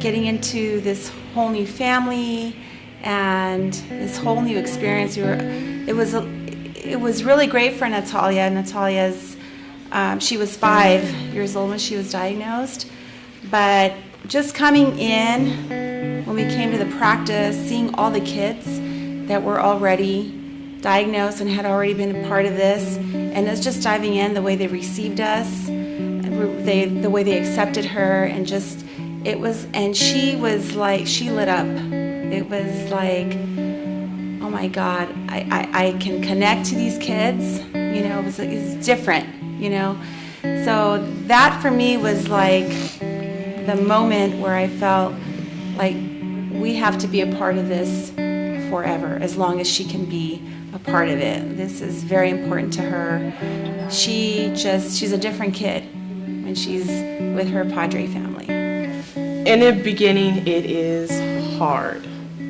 getting into this whole new family and this whole new experience. It was really great for Natalia. She was 5 years old when she was diagnosed, but just coming in, when we came to the practice, seeing all the kids that were already diagnosed and had already been a part of this, and us just diving in, the way they received us, the way they accepted her, and just, it was, and she was like, she lit up. It was like, oh my God, I can connect to these kids, you know, it was different, you know. So that for me was like the moment where I felt like we have to be a part of this forever, as long as she can be a part of it. This is very important to her. She's a different kid when she's with her PADRE family. In the beginning, it is hard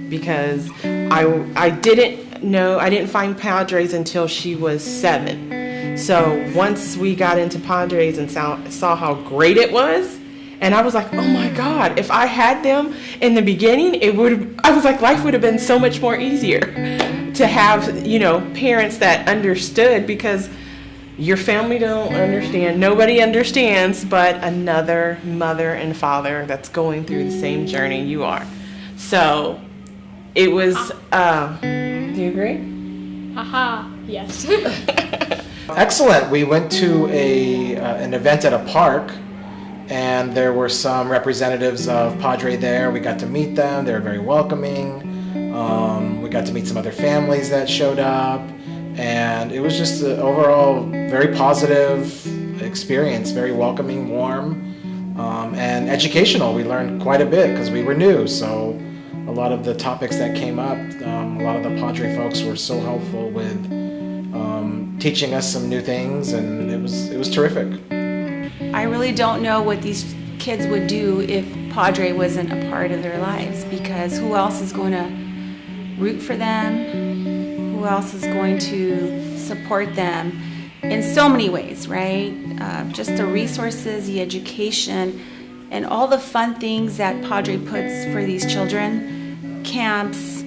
because I didn't find PADREs until she was 7. So once we got into PADREs and saw how great it was, and I was like, oh my God, if I had them in the beginning, I was like, life would have been so much more easier to have, you know, parents that understood, because your family don't understand. Nobody understands but another mother and father that's going through the same journey you are. So it was, do you agree? Haha, yes. Excellent. We went to an event at a park, and there were some representatives of PADRE there. We got to meet them. They were very welcoming. We got to meet some other families that showed up, and it was just an overall very positive experience, very welcoming, warm, and educational. We learned quite a bit because we were new, so a lot of the topics that came up, a lot of the PADRE folks were so helpful with teaching us some new things, and it was terrific. I really don't know what these kids would do if PADRE wasn't a part of their lives, because who else is going to root for them? Who else is going to support them in so many ways, right? Just the resources, the education, and all the fun things that PADRE puts for these children. Camps,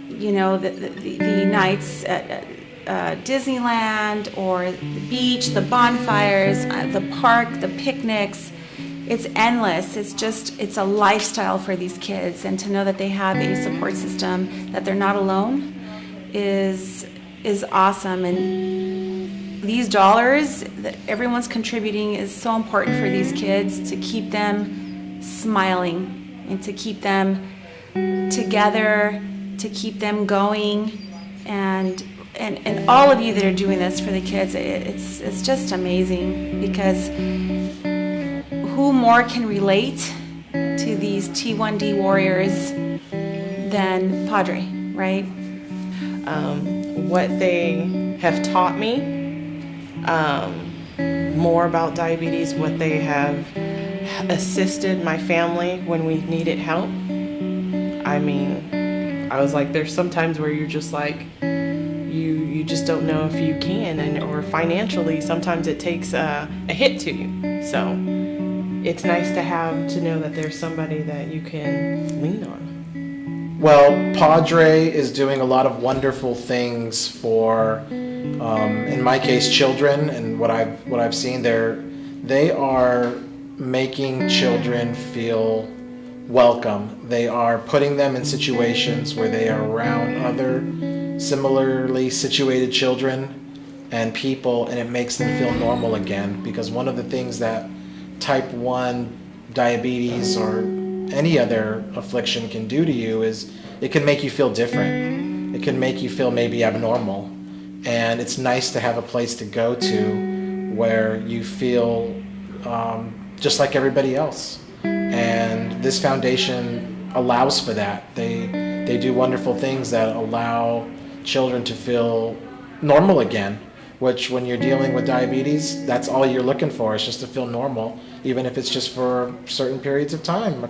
you know, the nights at Disneyland, or the beach, the bonfires, the park, the picnics. It's endless. It's a lifestyle for these kids, and to know that they have a support system, that they're not alone, is awesome. And these dollars that everyone's contributing is so important for these kids, to keep them smiling and to keep them together, to keep them going, and all of you that are doing this for the kids, it's just amazing, because who more can relate to these T1D warriors than PADRE, right? What they have taught me, more about diabetes, what they have assisted my family when we needed help. I mean, I was like, there's sometimes where you're just like, you just don't know if you can, or financially, sometimes it takes a hit to you. So it's nice to know that there's somebody that you can lean on. Well, PADRE is doing a lot of wonderful things for, in my case, children, and what I've seen there, they are making children feel welcome. They are putting them in situations where they are around other similarly situated children and people, and it makes them feel normal again. Because one of the things that type 1 diabetes or any other affliction can do to you is it can make you feel different. It can make you feel maybe abnormal. And it's nice to have a place to go to where you feel just like everybody else. And this foundation allows for that. They do wonderful things that allow children to feel normal again, which when you're dealing with diabetes, that's all you're looking for, is just to feel normal, even if it's just for certain periods of time,